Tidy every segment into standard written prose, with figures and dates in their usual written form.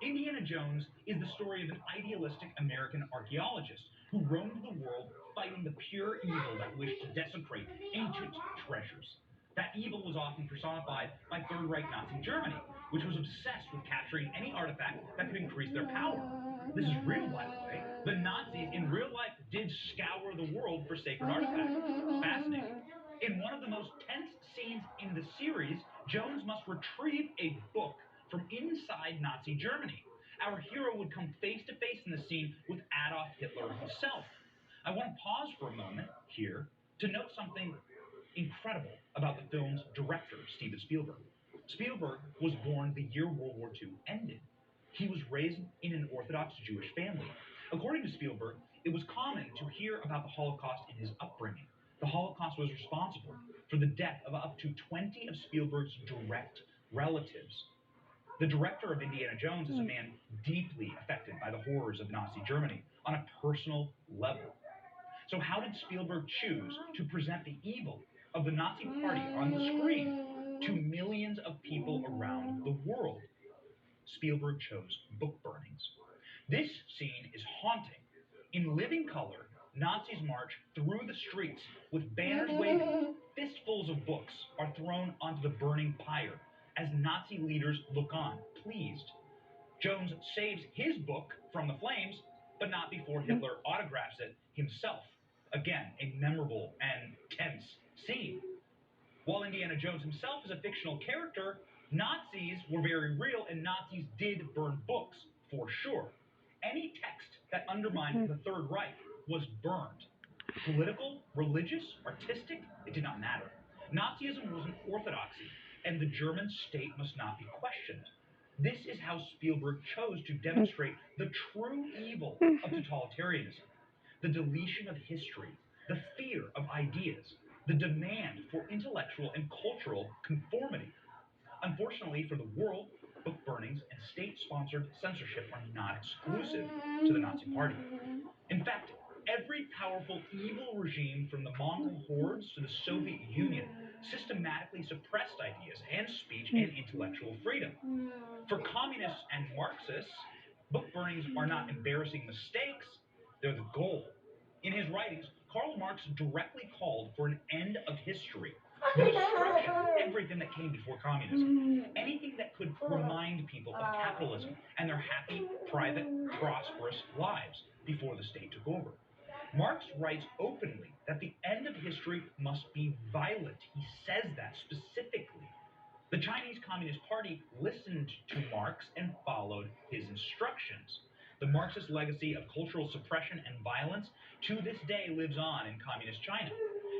Indiana Jones is the story of an idealistic American archaeologist who roamed the world fighting the pure evil that wished to desecrate ancient treasures. That evil was often personified by Third Reich Nazi Germany, which was obsessed with capturing any artifact that could increase their power. This is real, by the way. The Nazis in real life did scour the world for sacred artifacts. It's fascinating. In one of the most tense scenes in the series, Jones must retrieve a book from inside Nazi Germany. Our hero would come face to face in the scene with Adolf Hitler himself. I want to pause for a moment here to note something incredible about the film's director, Steven Spielberg. Spielberg was born the year World War II ended. He was raised in an Orthodox Jewish family. According to Spielberg, it was common to hear about the Holocaust in his upbringing. The Holocaust was responsible for the death of up to 20 of Spielberg's direct relatives. The director of Indiana Jones is a man deeply affected by the horrors of Nazi Germany on a personal level. So, how did Spielberg choose to present the evil of the Nazi Party on the screen to millions of people around the world? Spielberg chose book burnings. This scene is haunting. In living color, Nazis march through the streets with banners waving. Fistfuls of books are thrown onto the burning pyre as Nazi leaders look on, pleased. Jones saves his book from the flames, but not before Hitler autographs it himself. Again, a memorable and tense scene. While Indiana Jones himself is a fictional character, Nazis were very real and Nazis did burn books, for sure. Any text that undermined the Third Reich was burned. Political, religious, artistic, it did not matter. Nazism was an orthodoxy, and the German state must not be questioned. This is how Spielberg chose to demonstrate the true evil of totalitarianism, the deletion of history, the fear of ideas, the demand for intellectual and cultural conformity. Unfortunately for the world, book burnings and state-sponsored censorship are not exclusive to the Nazi Party. In fact, every powerful evil regime from the Mongol hordes to the Soviet Union systematically suppressed ideas and speech and intellectual freedom. For communists and Marxists, book burnings are not embarrassing mistakes, they're the goal. In his writings, Karl Marx directly called for an end of history, the destruction of everything that came before communism, anything that could remind people of capitalism and their happy, private, prosperous lives before the state took over. Marx writes openly that the end of history must be violent. He says that specifically. The Chinese Communist Party listened to Marx and followed his instructions. The Marxist legacy of cultural suppression and violence to this day lives on in communist China.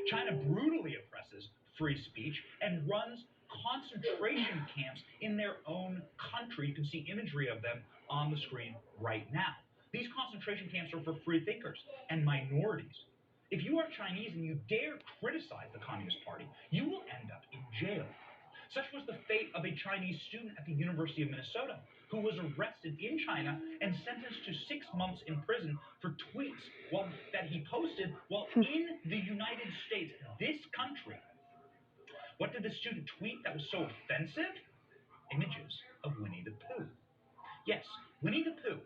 China brutally oppresses free speech and runs concentration camps in their own country. You can see imagery of them on the screen right now. These concentration camps are for free thinkers and minorities. If you are Chinese and you dare criticize the Communist Party, you will end up in jail. Such was the fate of a Chinese student at the University of Minnesota who was arrested in China and sentenced to 6 months in prison for tweets that he posted while in the United States, this country. What did the student tweet that was so offensive? Images of Winnie the Pooh. Yes, Winnie the Pooh,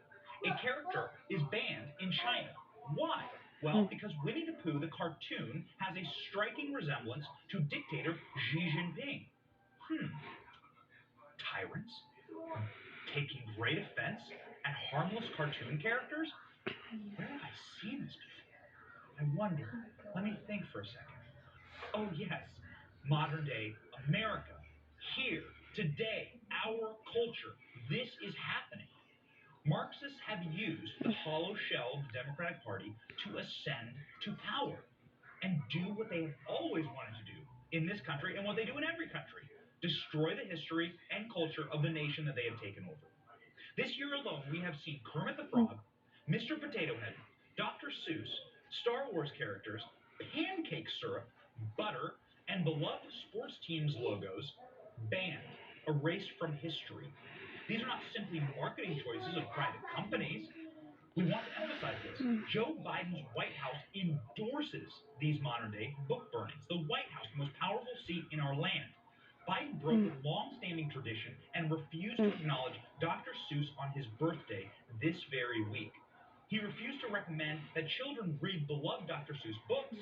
a character, is banned in China. Why? Well, because Winnie the Pooh, the cartoon, has a striking resemblance to dictator Xi Jinping. Tyrants taking great offense at harmless cartoon characters? Where have I seen this before? I wonder. Let me think for a second. Oh, yes, modern day America. Here, today, our culture. This is happening. Marxists have used the hollow shell of the Democratic Party to ascend to power and do what they have always wanted to do in this country and what they do in every country: destroy the history and culture of the nation that they have taken over. This year alone, we have seen Kermit the Frog, Mr. Potato Head, Dr. Seuss, Star Wars characters, pancake syrup, butter, and beloved sports teams' logos banned, erased from history. These are not simply marketing choices of private companies. We want to emphasize this. Joe Biden's White House endorses these modern day book burnings. The White House, the most powerful seat in our land. Biden broke with long-standing tradition and refused to acknowledge Dr. Seuss on his birthday this very week. He refused to recommend that children read beloved Dr. Seuss books.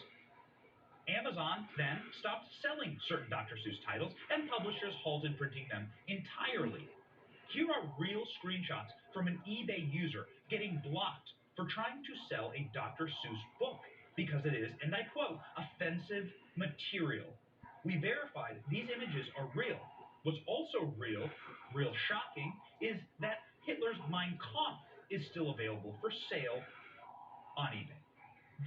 Amazon then stopped selling certain Dr. Seuss titles, and publishers halted printing them entirely. Here are real screenshots from an eBay user getting blocked for trying to sell a Dr. Seuss book because it is, and I quote, offensive material. We verified these images are real. What's also real shocking, is that Hitler's Mein Kampf is still available for sale on eBay.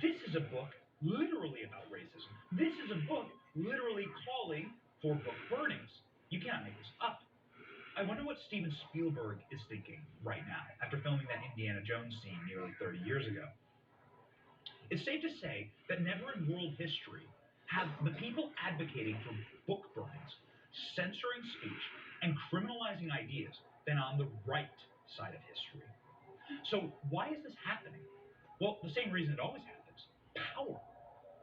This is a book literally about racism. This is a book literally calling for book burnings. You cannot make this up. I wonder what Steven Spielberg is thinking right now after filming that Indiana Jones scene nearly 30 years ago. It's safe to say that never in world history have the people advocating for book burnings, censoring speech, and criminalizing ideas been on the right side of history. So why is this happening? Well, the same reason it always happens: power.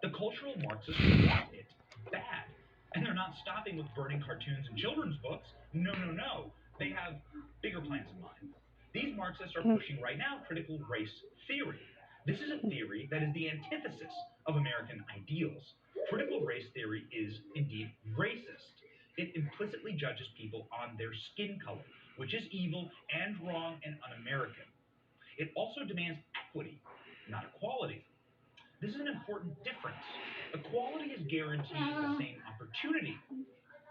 The cultural Marxists want it bad. And they're not stopping with burning cartoons and children's books. No, no, no. They have bigger plans in mind. These Marxists are pushing right now critical race theory. This is a theory that is the antithesis of American ideals. Critical race theory is indeed racist. It implicitly judges people on their skin color, which is evil and wrong and un-American. It also demands equity, not equality. This is an important difference. Equality is guaranteeing the same opportunity.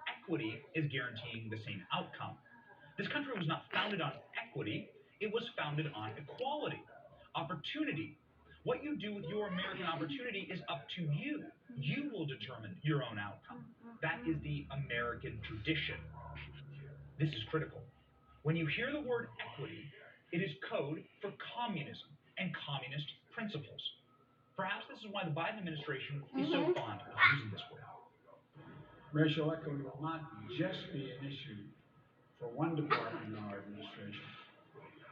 Equity is guaranteeing the same outcome. This country was not founded on equity, it was founded on equality. Opportunity. What you do with your American opportunity is up to you. You will determine your own outcome. That is the American tradition. This is critical. When you hear the word equity, it is code for communism and communist principles. Perhaps this is why the Biden administration is so fond of using this word. Racial equity will not just be an issue for one department in our administration.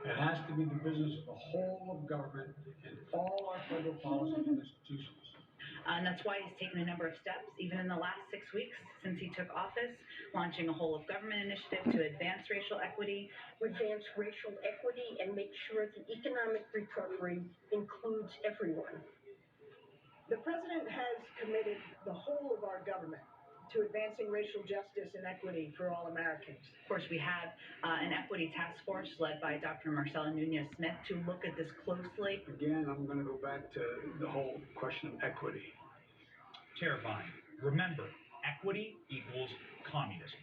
It has to be the business of the whole of government and all our federal policies and institutions. And that's why he's taken a number of steps, even in the last 6 weeks since he took office, launching a whole of government initiative to advance racial equity. Advance racial equity and make sure the economic recovery includes everyone. The president has committed the whole of our government to advancing racial justice and equity for all Americans. Of course, we had an equity task force led by Dr. Marcella Nunez-Smith to look at this closely. Again, I'm going to go back to the whole question of equity. Terrifying. Remember, equity equals communism.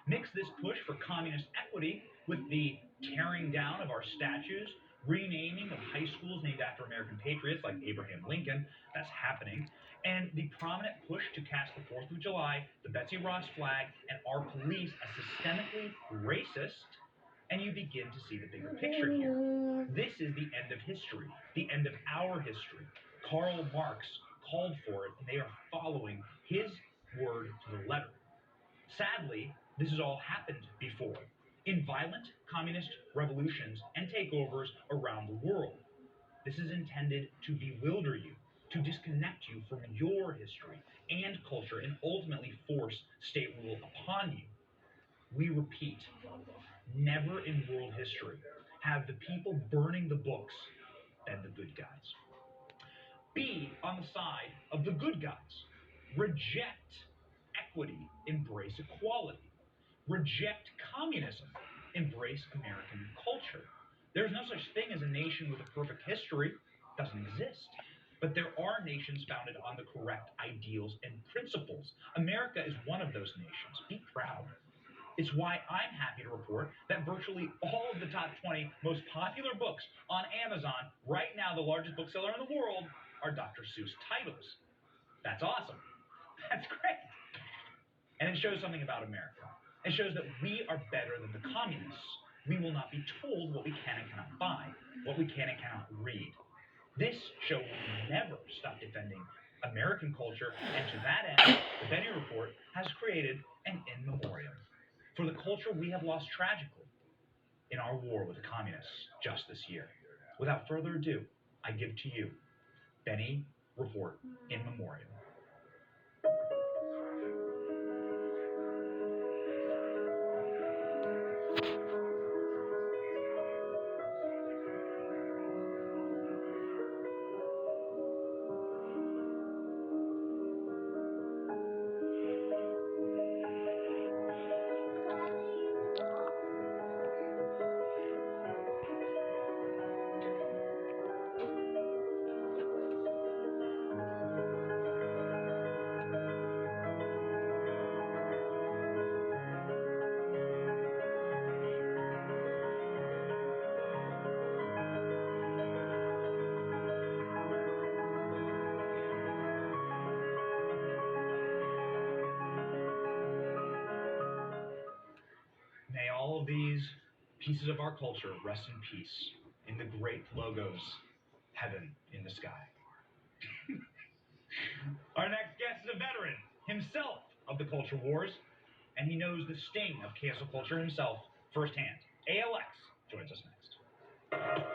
Mix this push for communist equity with the tearing down of our statues, renaming of high schools named after American patriots like Abraham Lincoln, that's happening, and the prominent push to cast the 4th of July, the Betsy Ross flag, and our police as systemically racist, and you begin to see the bigger picture here. This is the end of history, the end of our history. Karl Marx called for it, and they are following his word to the letter. Sadly, this has all happened before in violent communist revolutions and takeovers around the world. This is intended to bewilder you, to disconnect you from your history and culture, and ultimately force state rule upon you. We repeat, never in world history have the people burning the books been the good guys. Be on the side of the good guys. Reject equity, embrace equality. Reject communism, embrace American culture. There's no such thing as a nation with a perfect history. It doesn't exist. But there are nations founded on the correct ideals and principles. America is one of those nations. Be proud. It's why I'm happy to report that virtually all of the top 20 most popular books on Amazon, right now the largest bookseller in the world, are Dr. Seuss titles. That's awesome. That's great. And it shows something about America. It shows that we are better than the communists. We will not be told what we can and cannot buy, what we can and cannot read. This show will never stop defending American culture, and to that end, the Benny Report has created an in memoriam for the culture we have lost tragically in our war with the communists just this year. Without further ado, I give to you Benny Report in memoriam. of these pieces of our culture rest in peace in the great logos, heaven in the sky. Our next guest is a veteran himself of the culture wars, and he knows the sting of cancel culture himself firsthand. ALX joins us next.